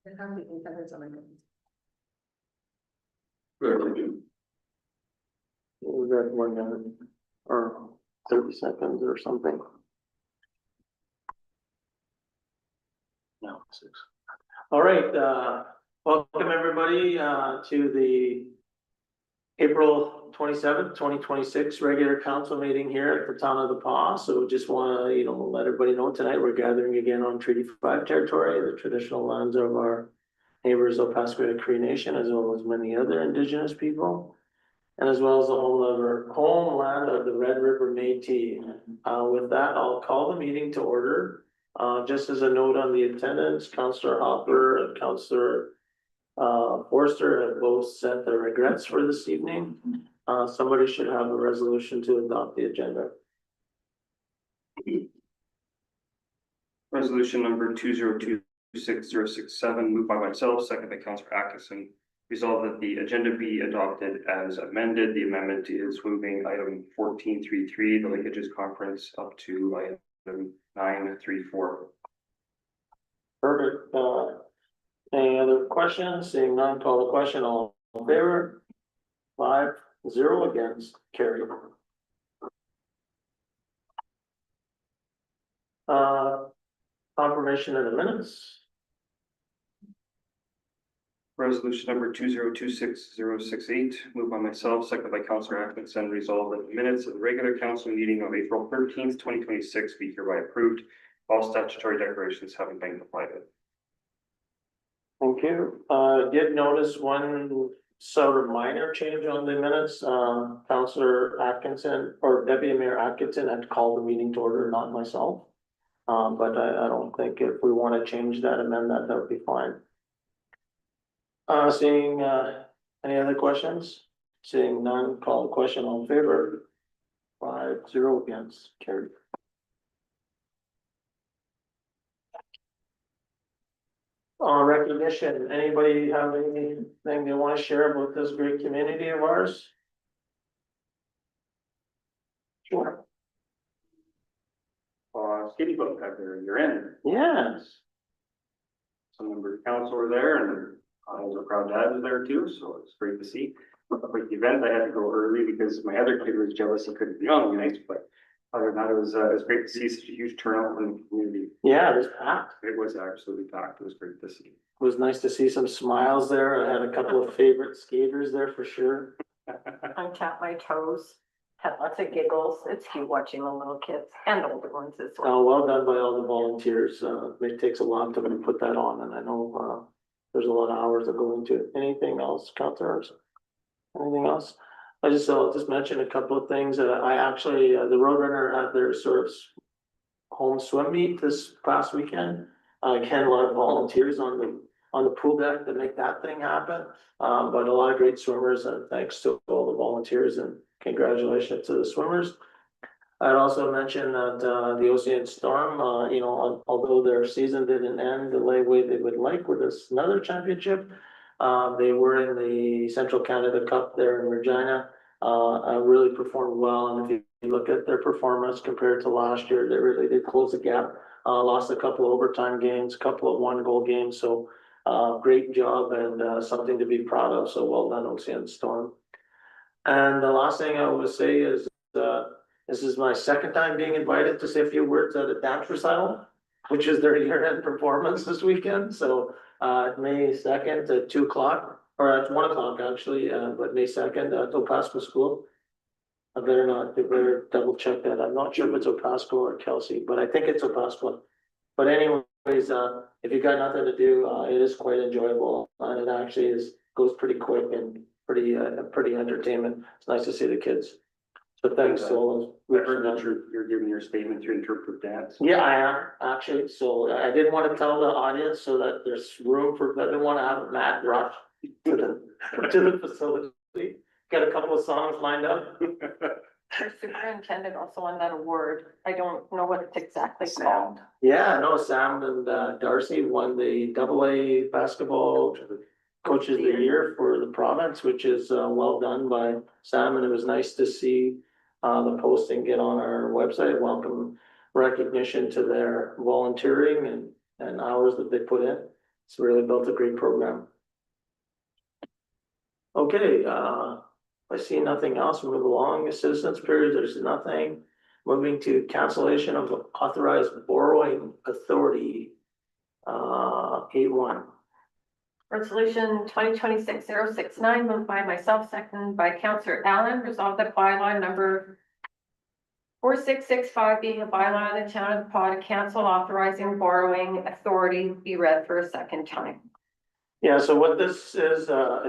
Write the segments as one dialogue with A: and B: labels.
A: And how many independents am I going?
B: Was that 1 minute or 30 seconds or something? No, 6. All right, welcome everybody, to the April 27th, 2026 regular council meeting here at the town of The Pas. So just want to, let everybody know tonight we're gathering again on Treaty 5 territory, the traditional lands of our neighbors of Pasquetta Cree Nation, as well as many other Indigenous people, and as well as the homeland of the Red River Métis. With that, I'll call the meeting to order. Just as a note on the attendance, Councillor Hopper and Councillor Forster have both sent their regrets for this evening. Somebody should have a resolution to adopt the agenda.
C: Resolution number 2026-067, moved by myself, second by Councillor Atkinson. Resolved that the agenda be adopted as amended. The amendment is moving item 14.3.3, the linkages conference, up to item 9.3.4.
B: Perfect. Any other questions? Seeing none, call the question. All in favor? 5-0 against. Carried. Confirmation of the minutes.
C: Resolution number 2026-068, moved by myself, second by Councillor Atkinson. Resolved that the minutes of the regular council meeting of April 13th, 2026 be hereby approved. All statutory declarations having been complied with.
B: Thank you. Did notice one sort of minor change on the minutes. Councillor Atkinson or Deputy Mayor Atkinson had called the meeting to order, not myself. But I don't think if we want to change that, amend that, that would be fine. Seeing any other questions? Seeing none, call the question. All in favor? 5-0 against. Carried. Recognition. Anybody have anything they want to share about this great community of ours? Sure.
C: Skinny boat you're in.
B: Yes.
C: Some members of council were there, and I was a proud dad was there too, so it's great to see. With the event, I had to go early because my other kid was jealous he couldn't be on the ice, but other than that, it was great to see such a huge turnout in the community.
B: Yeah, it was packed.
C: It was absolutely packed. It was great to see.
B: It was nice to see some smiles there. I had a couple of favorite skaters there for sure.
A: Untap my toes, had lots of giggles. It's cute watching the little kids and the older ones as well.
B: Well done by all the volunteers. It takes a long time to put that on, and I know there's a lot of hours that go into it. Anything else, councillors? Anything else? I'll just mention a couple of things. I actually, the Roadrunner had their sort of home swim meet this past weekend. Again, a lot of volunteers on the pool deck to make that thing happen. But a lot of great swimmers, and thanks to all the volunteers, and congratulations to the swimmers. I'd also mention that the Ocean Storm, although their season didn't end the way they would like with another championship, they were in the Central Canada Cup there in Regina. Really performed well, and if you look at their performance compared to last year, they really did close the gap. Lost a couple of overtime games, a couple of 1-goal games, so great job and something to be proud of. So well done, Ocean Storm. And the last thing I would say is this is my second time being invited to say a few words at a dance recital, which is their year-end performance this weekend. So May 2nd at 2 o'clock, or at 1 o'clock actually, but May 2nd at Opasco School. I better double check that. I'm not sure if it's Opasco or Kelsey, but I think it's Opasco. But anyways, if you got nothing to do, it is quite enjoyable, and it actually goes pretty quick and pretty entertainment. It's nice to see the kids. So thanks to all
C: I heard that you're giving your statement to interpret dance.
B: Yeah, I am actually. So I didn't want to tell the audience so that there's room for. I didn't want to have a mad rush to the facility. Got a couple of songs lined up.
A: Our superintendent also won that award. I don't know what it's exactly called.
B: Yeah, no, Sam and Darcy won the AA basketball coaches of the year for the province, which is well done by Sam, and it was nice to see the posting get on our website. Welcome recognition to their volunteering and hours that they put in. It's really built a great program. Okay, I see nothing else, we move along, citizens period, there's nothing. Moving to cancellation of authorized borrowing authority. 8-1.
A: Resolution 2026-069, moved by myself, seconded by Councillor Allen, resolved that bylaw number 4665 being a bylaw of the town of the Paw to cancel authorizing borrowing authority be read for a second time.
B: Yeah, so what this is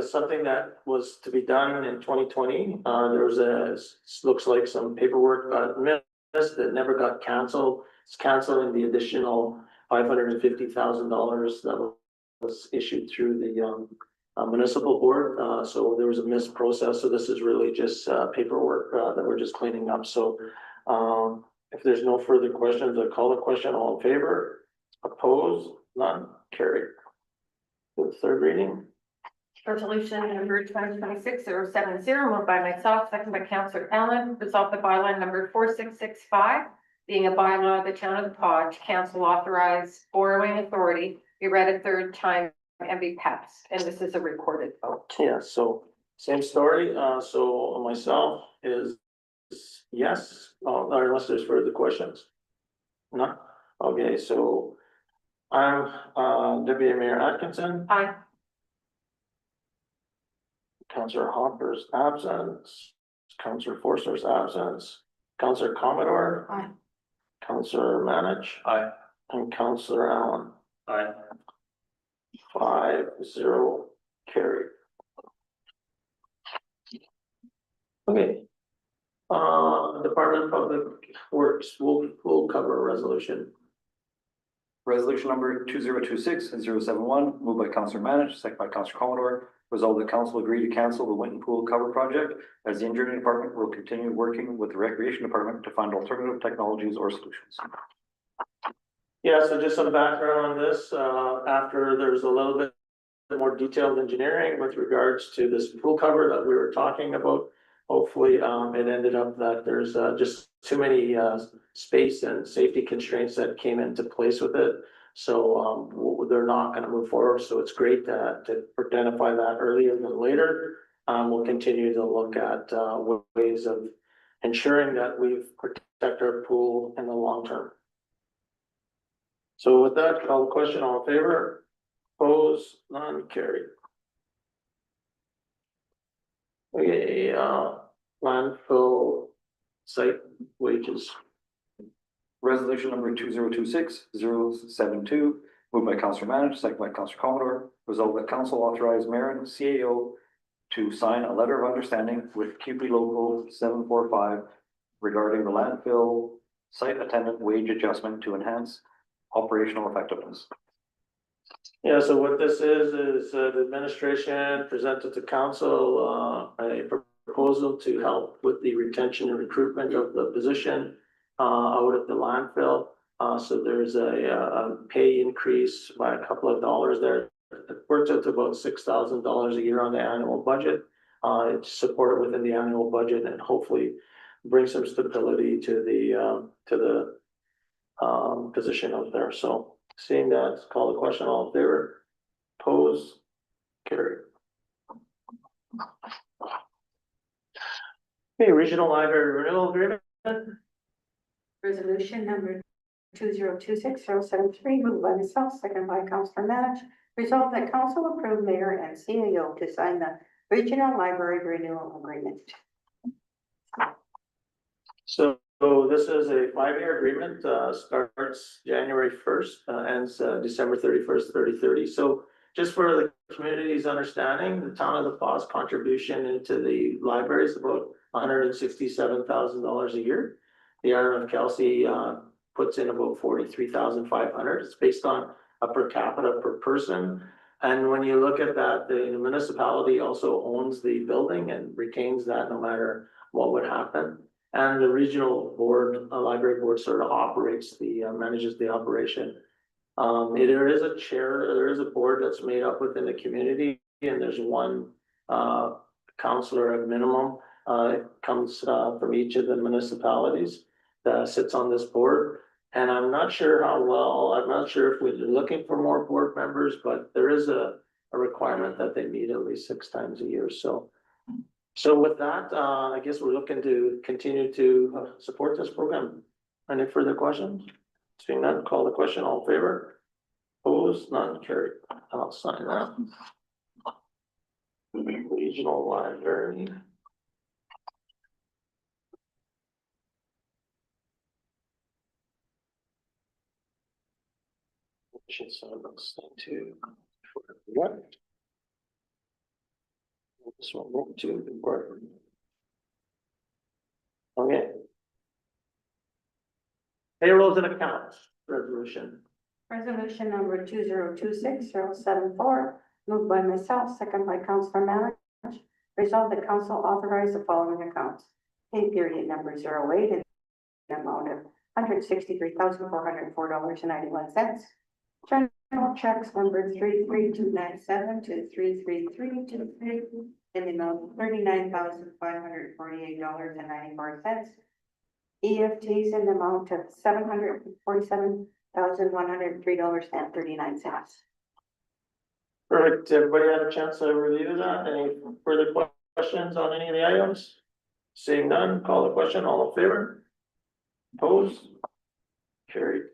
B: something that was to be done in 2020. There was looks like some paperwork got missed that never got canceled. It's canceling the additional $550,000 that was issued through the municipal board. So there was a missed process. So this is really just paperwork that we're just cleaning up. So if there's no further questions, I call the question. All in favor? Opposed? None? Carried. The third reading.
A: Resolution number 2026-070, moved by myself, seconded by Councillor Allen, resolved the bylaw number 4665 being a bylaw of the town of the Paw to cancel authorized borrowing authority be read a third time and be passed. And this is a recorded vote.
B: Yeah, so same story. So myself is yes, unless there's further questions. No? Okay, so I'm Deputy Mayor Atkinson,
A: Aye.
B: Councillor Hopper's absence, Councillor Forster's absence, Councillor Commodore.
A: Aye.
B: Councillor Manich.
C: Aye.
B: And Councillor Allen.
C: Aye.
B: 5-0 carried. Okay. Department of Public Works, we'll cover a resolution.
D: Resolution number 2026-071, moved by Councillor Manich, second by Councillor Commodore. Resolved that council agree to cancel the Winton Pool cover project as the engineering department will continue working with the recreation department to find alternative technologies or solutions.
B: Yeah, so just some background on this, after there's a little bit more detailed engineering with regards to this pool cover that we were talking about. Hopefully, it ended up that there's just too many space and safety constraints that came into place with it. So they're not going to move forward. So it's great to identify that earlier than later. We'll continue to look at ways of ensuring that we protect our pool in the long term. So with that, call the question. All in favor? Opposed? None? Carried. Okay, landfill site wages.
D: Resolution number 2026-072, moved by Councillor Manich, second by Councillor Commodore. Resolved that council authorize mayor and CAO to sign a letter of understanding with QP Local 745 regarding the landfill site attendant wage adjustment to enhance operational effectiveness.
B: Yeah, so what this is the administration presented to council a proposal to help with the retention and recruitment of the position out at the landfill. So there's a pay increase by a couple of dollars there. It works out to about $6,000 a year on the annual budget. It's supported within the annual budget and hopefully bring some stability to the position out there. So seeing that, call the question. All in favor? Opposed? Carried. Okay, regional library renewal agreement.
E: Resolution number 2026-073, moved by myself, second by Councillor Manich. Resolved that council approve mayor and CAO to sign the regional library renewal agreement.
B: So this is a 5-year agreement, starts January 1st, ends December 31st, 2030. So just for the community's understanding, the town of the Paw's contribution into the library is about $167,000 a year. The Iron of Kelsey puts in about $43,500. It's based on a per capita per person. And when you look at that, the municipality also owns the building and retains that no matter what would happen. And the regional board, library board sort of operates manages the operation. There is a chair, there is a board that's made up within the community, and there's one councillor at minimum. It comes from each of the municipalities that sits on this board. And I'm not sure how well, I'm not sure if we're looking for more board members, but there is a requirement that they meet at least 6 times a year, so. So with that, I guess we're looking to continue to support this program. Any further questions? Seeing none, call the question, all in favor? Opposed, none carried. I'll sign that. Regional library. Should sign this thing too. What? This one won't do the work. Okay. Payrolls and accounts, resolution.
E: Resolution number 2026-074, moved by myself, second by Councillor Manage. Resolved that council authorize the following accounts. Pay period number 08 in the amount of $163,404.91. General checks number 33297 to 33323 in the amount of $39,548.94. EFTs in the amount of $747,103.39.
B: Perfect. Everybody had a chance to review that? Any further questions on any of the items? Seeing none, call the question. All in favor? Opposed? Carried.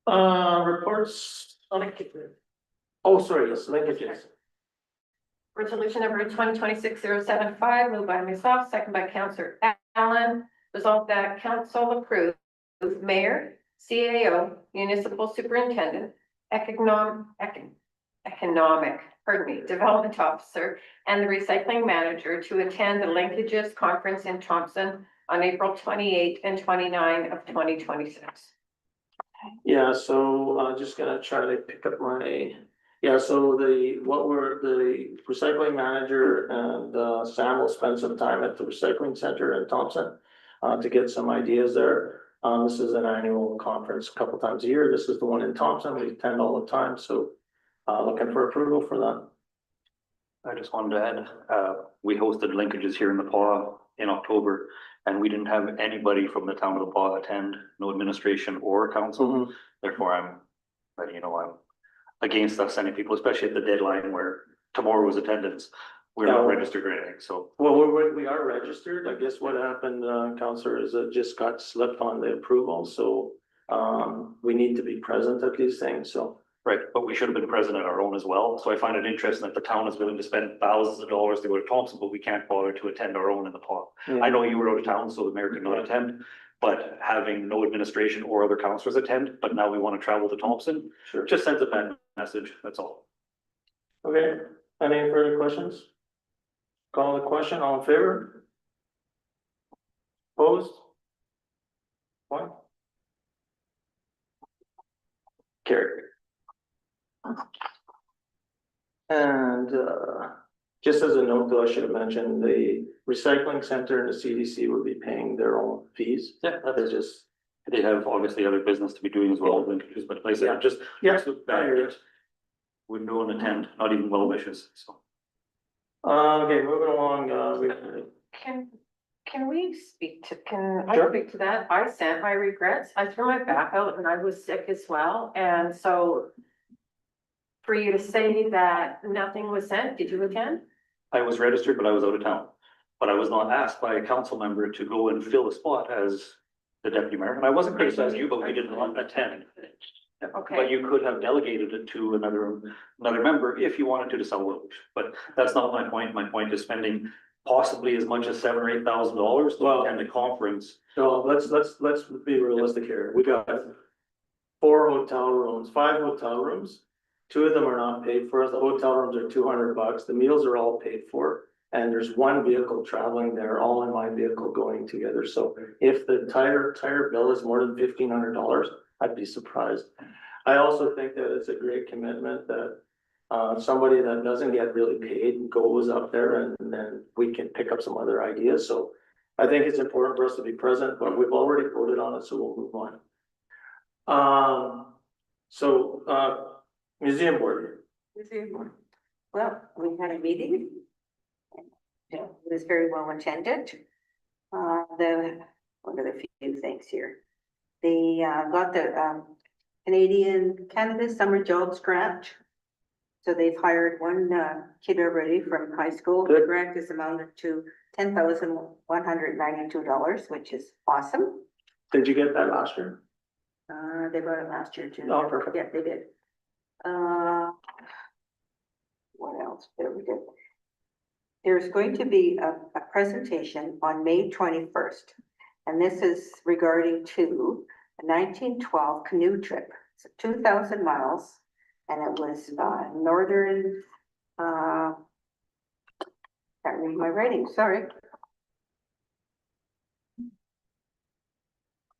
B: Reports on. Oh, sorry, yes, linkages.
A: Resolution number 2026-075, moved by myself, second by Councillor Allen. Resolved that council approve mayor, CAO, municipal superintendent, economic, development officer, and the recycling manager to attend the Linkages Conference in Thompson on April 28 and 29 of 2026.
B: Yeah, so just gonna try to pick up my, so the recycling manager and Sam will spend some time at the recycling center in Thompson to get some ideas there. This is an annual conference a couple times a year. This is the one in Thompson. We attend all the time, so looking for approval for that.
D: I just wanted to add, we hosted linkages here in the PAW in October, and we didn't have anybody from the town of the PAW attend, no administration or council. Therefore, I'm against us sending people, especially at the deadline where tomorrow was attendance. We're not registered or anything, so.
B: Well, we are registered. I guess what happened, Counselor, is it just got slipped on the approval, so we need to be present at these things, so.
D: Right, but we should have been present at our own as well, so I find it interesting that the town is willing to spend thousands of dollars to go to Thompson, but we can't bother to attend our own in the PAW. I know you were out of town, so the mayor could not attend, but having no administration or other councillors attend, but now we want to travel to Thompson,
B: Sure.
D: just sends a bad message, that's all.
B: Okay, any further questions? Call the question, all in favor? Opposed? One. Carried. And just as a note, though, I should have mentioned the recycling center and the CDC would be paying their own fees.
D: Yeah,
B: They're just,
D: they have obviously other business to be doing as well, linkages, but like I said, just.
B: Yeah,
D: absolute
B: I
D: bad
B: hear you.
D: news. Wouldn't go and attend, not even well wishes, so.
B: okay, moving along,
A: Can we speak to, can I
B: Sure.
A: speak to that? I sent my regrets. I threw my back out and I was sick as well. And so for you to say that nothing was sent, did you attend?
D: I was registered, but I was out of town. But I was not asked by a council member to go and fill a spot as the deputy mayor. And I wasn't criticizing you, but we did not attend.
A: Okay.
D: But you could have delegated it to another member if you wanted to sell Willoughby. But that's not my point. My point is spending possibly as much as $7,000 or $8,000 to attend a conference.
B: so let's be realistic here. We got 5 hotel rooms. 2 of them are not paid for. The hotel rooms are $200. The meals are all paid for. And there's one vehicle traveling there, all in my vehicle going together. So if the entire bill is more than $1,500, I'd be surprised. I also think that it's a great commitment that somebody that doesn't get really paid goes up there and then we can pick up some other ideas. So I think it's important for us to be present, but we've already voted on it, so we'll move on. Museum board.
E: Well, we had a meeting. It was very well attended. The one of the few things here. They got the Canada Summer Jobs Grant. So they've hired one kid already from high school. The
B: Good.
E: grant is amounted to $10,192, which is awesome.
B: Did you get that last year?
E: They got it last year too.
B: Oh, perfect.
E: Yeah, they did. What else? There we go. There's going to be a presentation on May 21st. And this is regarding to a 1912 canoe trip. It's 2,000 miles. And it was northern, can't read my writing, sorry.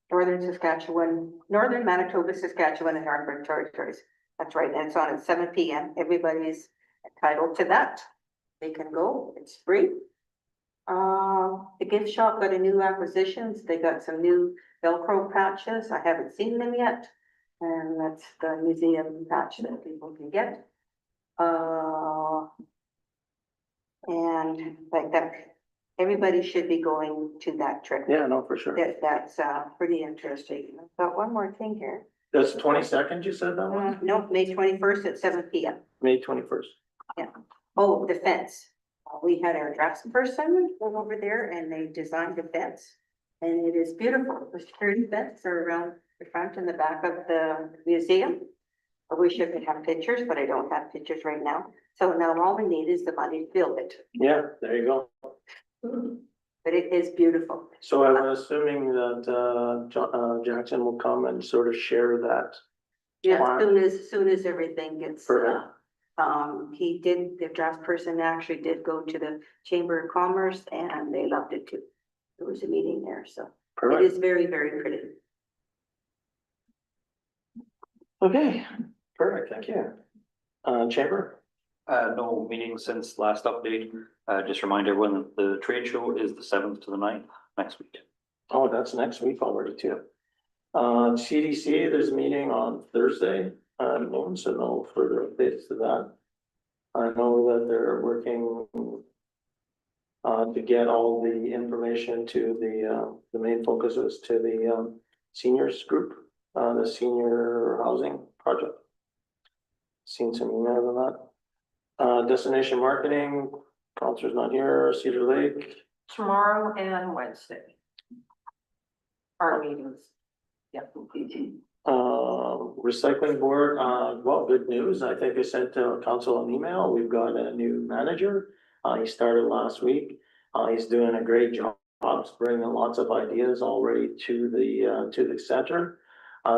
E: Northern Saskatchewan, northern Manitoba, Saskatchewan, and Northern Territories. That's right, and it's on at 7 p.m. Everybody's entitled to that. They can go, it's free. The gift shop got a new acquisitions. They got some new Velcro patches. I haven't seen them yet. And that's the museum patch that people can get. And like that, everybody should be going to that trip.
B: Yeah, no, for sure.
E: That's pretty interesting. I've got one more thing here.
B: That's 22nd, you said that one?
E: No, May 21st at 7 p.m.
B: May 21st.
E: Oh, the fence. We had our draftsperson go over there and they designed the fence. And it is beautiful. The security fence are around the front and the back of the museum. I wish I could have pictures, but I don't have pictures right now. So now all we need is the money to build it.
B: Yeah, there you go.
E: But it is beautiful.
B: So I'm assuming that Jackson will come and sort of share that.
E: Yeah,
B: Wow.
E: as soon as everything gets,
B: Perfect.
E: the draft person actually did go to the Chamber of Commerce and they loved it too. There was a meeting there, so it
B: Perfect.
E: is very, very pretty.
B: Okay, perfect, thank you. Chamber?
D: No meeting since last update. Just remind everyone that the trade show is the 7th to the 9th next week.
B: Oh, that's next week already too. CDC, there's a meeting on Thursday. No one said no further updates to that. I know that they're working to get all the information to the main focus is to the seniors group, the senior housing project. Seen some emails on that. Destination marketing, Counselor's not here, Cedar Lake.
A: Tomorrow and Wednesday. Our meetings. Yeah.
B: Recycling board, well, good news. I think I sent council an email. We've got a new manager. He started last week. He's doing a great job, bringing lots of ideas already to the center.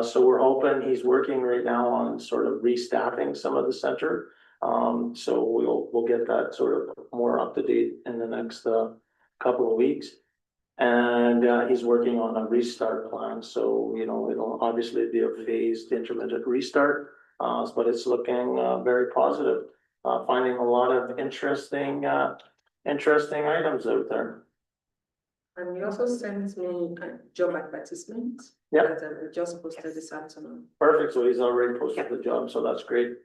B: So we're hoping he's working right now on sort of restaffing some of the center. So we'll get that sort of more up to date in the next couple of weeks. And he's working on a restart plan, so you know it'll obviously be a phased intermittent restart, but it's looking very positive. Finding a lot of interesting items out there.
F: And he also sent me a job advertisement.
B: Yeah.
F: That I just posted this afternoon.
B: Perfect, so he's already posted the job, so that's great.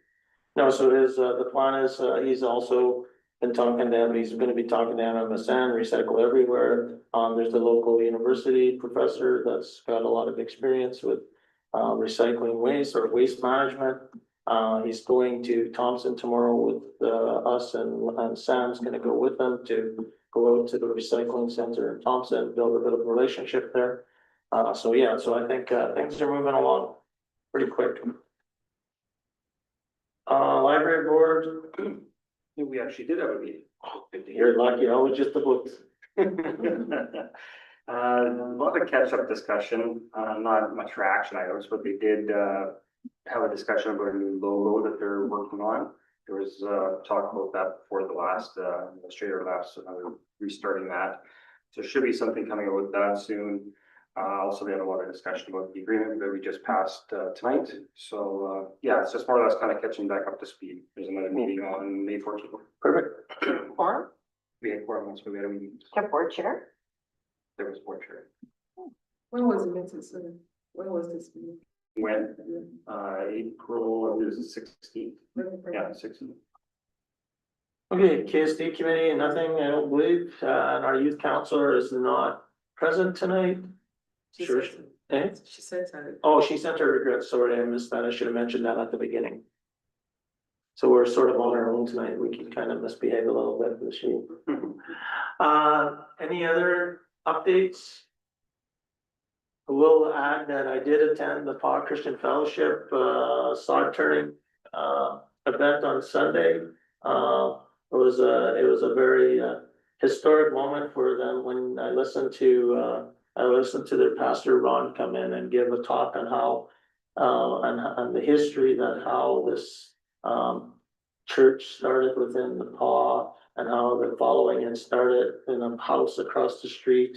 B: No, so his the plan is he's also been talking to him, he's gonna be talking to MSN, Recycle Everywhere. There's the local university professor that's got a lot of experience with recycling waste or waste management. He's going to Thompson tomorrow with us and Sam's gonna go with them to go out to the recycling center in Thompson, build a bit of a relationship there. So yeah, so I think things are moving along pretty quick. Library board.
C: We actually did have a meeting. Good to hear.
B: You're lucky, I was just the books.
C: A lot of catch-up discussion, not much for action items, but they did have a discussion about a new logo that they're working on. There was talk about that before the last administrator left, so now they're restarting that. So there should be something coming out with that soon. Also, we had a lot of discussion about the agreement that we just passed tonight. So yeah, it's just more or less kind of catching back up to speed. There's another meeting on May 14th.
B: Perfect.
A: Forum,
C: We had 4 months, but we had a meeting.
E: The board chair.
C: There was board chair.
F: When was the meeting, sir? When was this meeting?
C: When, April, it was the 16th. Yeah, 16th.
B: Okay, KSD committee, nothing, I don't believe, and our youth counselor is not present tonight.
F: She
B: Sure.
F: sent-
B: Eh?
F: She sent her.
B: Oh, she sent her regrets. Sorry, I missed that. I should have mentioned that at the beginning. So we're sort of on our own tonight. We can kind of misbehave a little bit this year. Any other updates? I will add that I did attend the Paul Christian Fellowship, sod turning, event on Sunday. It was a very, historic moment for them when I listened to their pastor Ron come in and give a talk on how, and the history that how this, church started within the Paw and how the following had started in a house across the street,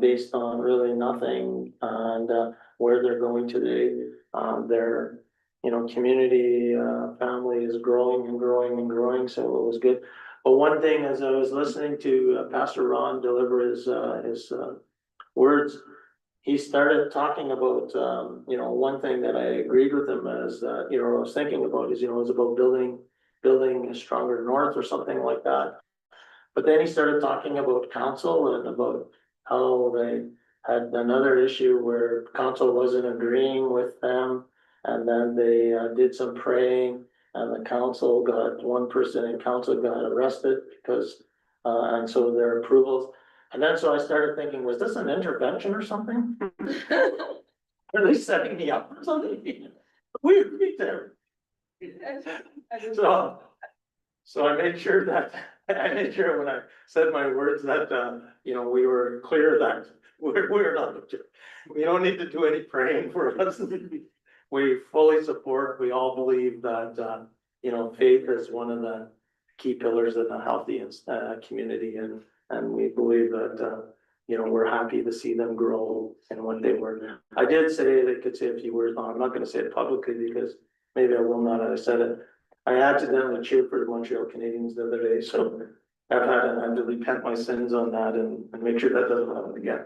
B: based on really nothing and, where they're going today. Their, community, family is growing and growing and growing, so it was good. But one thing, as I was listening to Pastor Ron deliver his words, he started talking about, one thing that I agreed with him is that, I was thinking about is, it's about building a stronger north or something like that. But then he started talking about council and about how they had another issue where council wasn't agreeing with them. And then they did some praying and the council one person in council got arrested because, and so their approvals. And then so I started thinking, was this an intervention or something? Are they setting me up for something? We agreed to everything. So I made sure when I said my words that, we were clear that we're not, we don't need to do any praying for us. We fully support, we all believe that, faith is one of the key pillars in a healthy, community and we believe that, we're happy to see them grow and what they were. I did say they could say a few words, I'm not gonna say it publicly because maybe I will not, I said it. I accidentally cheered for the Montreal Canadiens the other day, so I had to repent my sins on that and make sure that doesn't happen again.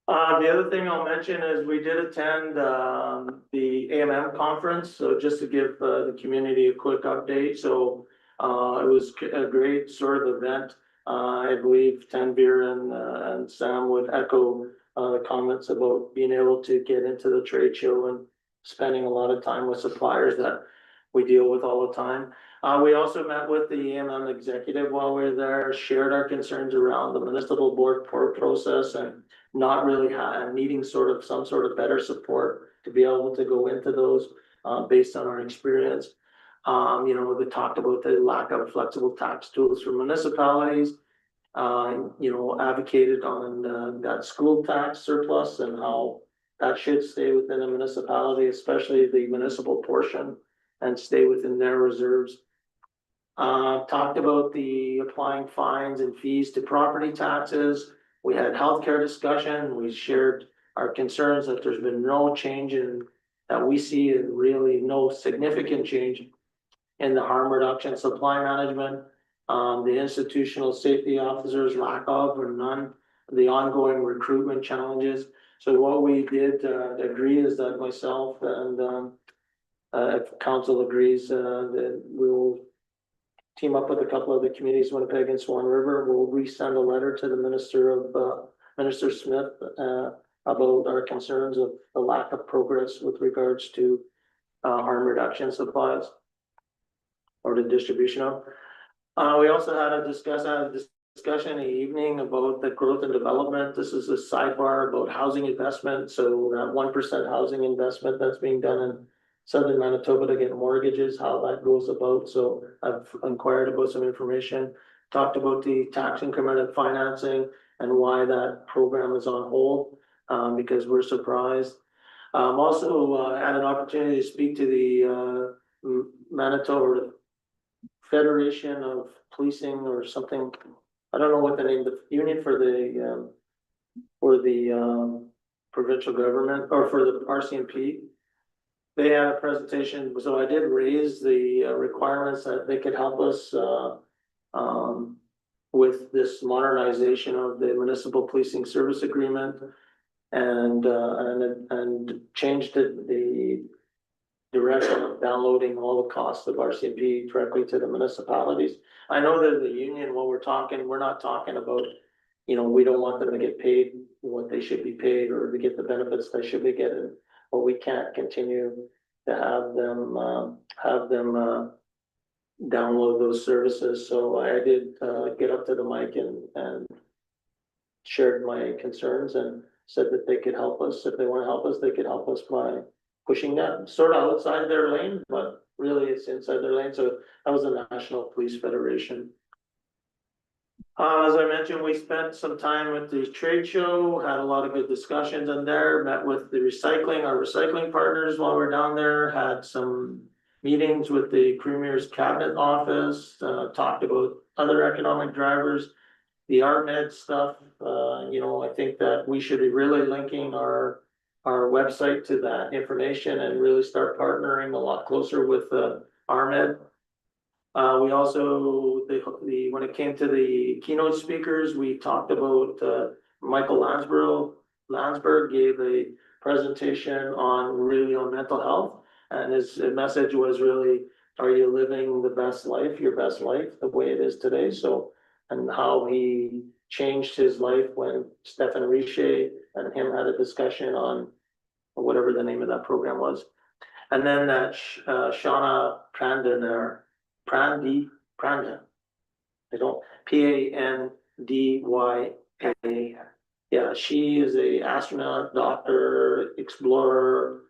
B: The other thing I'll mention is we did attend, the AMM conference, so just to give, the community a quick update, so, it was a great sort of event. I believe Tanvir and Sam would echo, the comments about being able to get into the trade show and spending a lot of time with suppliers that we deal with all the time. We also met with the AMM executive while we were there, shared our concerns around the municipal board process and not really needing some sort of better support to be able to go into those, based on our experience. They talked about the lack of flexible tax tools for municipalities. Advocated on that school tax surplus and how that should stay within a municipality, especially the municipal portion, and stay within their reserves. Talked about the applying fines and fees to property taxes. We had healthcare discussion. We shared our concerns that there's been no change that we see really no significant change in the harm reduction supply management. The institutional safety officers lack of or none, the ongoing recruitment challenges. So what we did agree is that myself and if council agrees, that we will team up with a couple of the communities, Winnipeg and Swan River. We'll resend a letter to the Minister Smith about our concerns of the lack of progress with regards to harm reduction supplies or the distribution of. We also had a discussion in the evening about the growth and development. This is a sidebar about housing investment. So that 1% housing investment that's being done in Southern Manitoba to get mortgages, how that goes about. So I've inquired about some information, talked about the tax increment financing and why that program is on hold, because we're surprised. Also had an opportunity to speak to the Manitoba Federation of Policing or something. I don't know what the name, the union for the provincial government or for the RCMP. They had a presentation, so I did raise the requirements that they could help us with this modernization of the municipal policing service agreement and changed the direction of downloading all the costs of RCMP directly to the municipalities. I know that the union, when we're not talking about you know, we don't want them to get paid what they should be paid or to get the benefits they should be getting. But we can't continue to have them download those services. So I did, get up to the mic and shared my concerns and said that they could help us. If they want to help us, they could help us by pushing that sort of outside their lane, but really it's inside their lane. So that was the National Police Federation. As I mentioned, we spent some time at the trade show, had a lot of good discussions in there, met with the our recycling partners while we we're down there, had some meetings with the Premier's Cabinet Office, talked about other economic drivers, the RMED stuff. You know, I think that we should be really linking our website to that information and really start partnering a lot closer with RMED. We also, when it came to the keynote speakers, we talked about Michael Landsberg gave a presentation on mental health. And his message was really, are you living the best life, your best life, the way it is today? So, and how he changed his life when Stefan Richer and him had a discussion on whatever the name of that program was. And then that Shauna Pranda, I don't, Pandya. Yeah, she is a astronaut, doctor, explorer,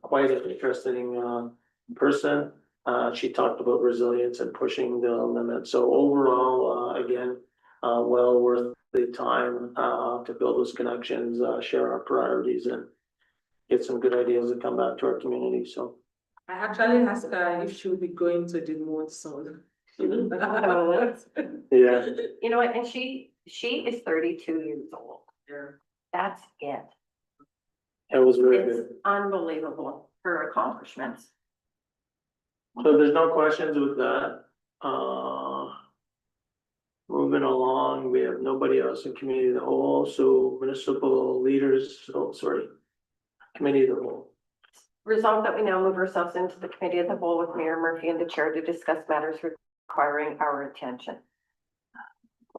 B: quite an interesting person. She talked about resilience and pushing the limit. So overall, again, well worth the time to build those connections, share our priorities, and get some good ideas that come back to our community. So
F: I actually asked her if she would be going to the moon soon.
B: yeah,
A: You know what, and she is 32 years old. That's it.
B: it was really
A: It's
B: good.
A: unbelievable, her accomplishments.
B: So if there's no questions with that. Moving along, we have nobody else in committee of the whole, so municipal leaders, committee of the whole.
A: Resolved that we now move ourselves into the committee of the whole with Mayor Murphy and the chair to discuss matters requiring our attention.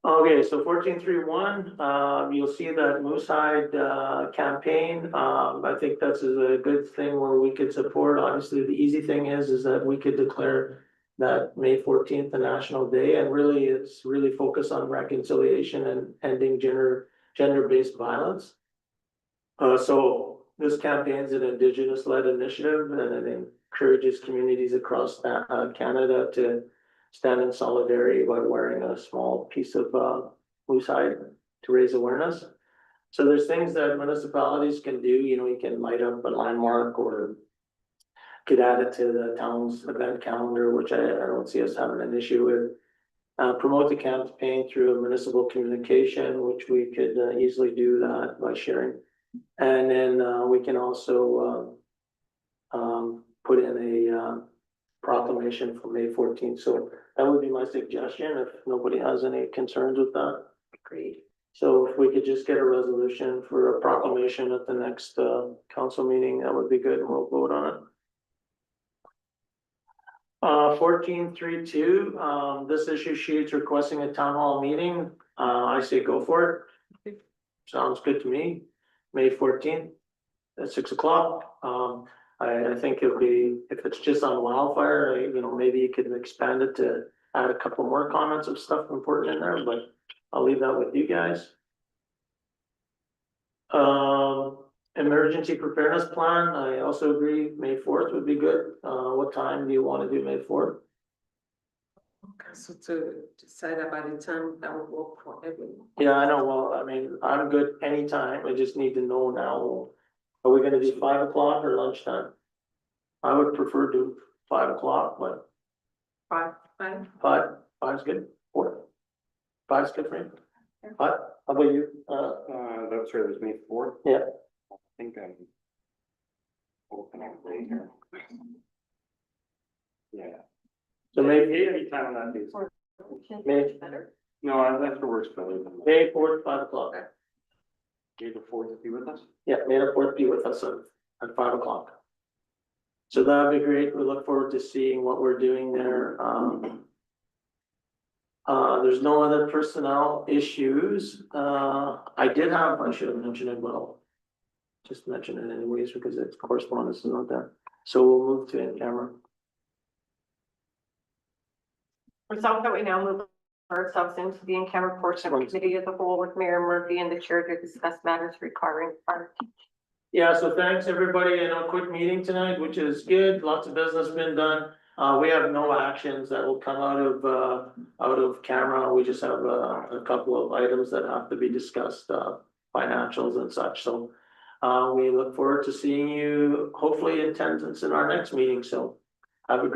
B: Okay, so 14.3.1, you'll see that Moose Hide campaign. I think that's a good thing where we could support. Obviously, the easy thing is that we could declare that May 14th a national day, and really it's really focused on reconciliation and ending gender-based violence. So this campaign is an Indigenous-led initiative, and it encourages communities across Canada to stand in solidarity by wearing a small piece of moose hide to raise awareness. So there's things that municipalities can do. You know, you can light up a landmark or could add it to the town's event calendar, which I don't see us having an issue with. Promote the campaign through a municipal communication, which we could easily do that by sharing. And then we can also put in a proclamation for May 14th. So that would be my suggestion if nobody has any concerns with that.
A: Agreed.
B: So if we could just get a resolution for a proclamation at the next council meeting, that would be good, and we'll vote on it. 14.3.2, this issue sheet's requesting a town hall meeting. I say go for it. Sounds good to me. May 14th at 6 o'clock. I think it'll be, if it's just on wildfire, you know, maybe you could expand it to add a couple more comments of stuff important in there, but I'll leave that with you guys. Emergency preparedness plan, I also agree, May 4th would be good. What time do you want to do May 4th?
F: Okay, so to decide about the time that will work for everyone.
B: Yeah, I know, well, I mean, I'm good anytime, I just need to know now. Are we gonna do 5 o'clock or lunchtime? I would prefer to do 5 o'clock, but
F: Five.
B: five's good, 4. 5's good for you. 5, how about you?
C: That's right, it was May 4th.
B: Yeah.
C: I think I'm open all day here. Yeah.
B: So maybe
C: Anytime on that day.
B: May,
C: No, that's for works better than.
B: May 4th, 5 o'clock.
C: May the 4th be with us?
B: Yeah, May the 4th be with us at 5 o'clock. So that'd be great. We look forward to seeing what we're doing there. There's no other personnel issues. I should have mentioned it, but I'll just mention it anyways because it's correspondence is not there. So we'll move to in-camera.
A: Resolved that we now move ourselves into the in-camera portion of the committee as a whole with Mayor Murphy and the chair to discuss matters requiring our.
B: Yeah, so thanks, everybody. I know quick meeting tonight, which is good. Lots of business been done. We have no actions that will come out of camera. We just have a couple of items that have to be discussed, financials and such. So we look forward to seeing you hopefully in attendance in our next meeting. So have a great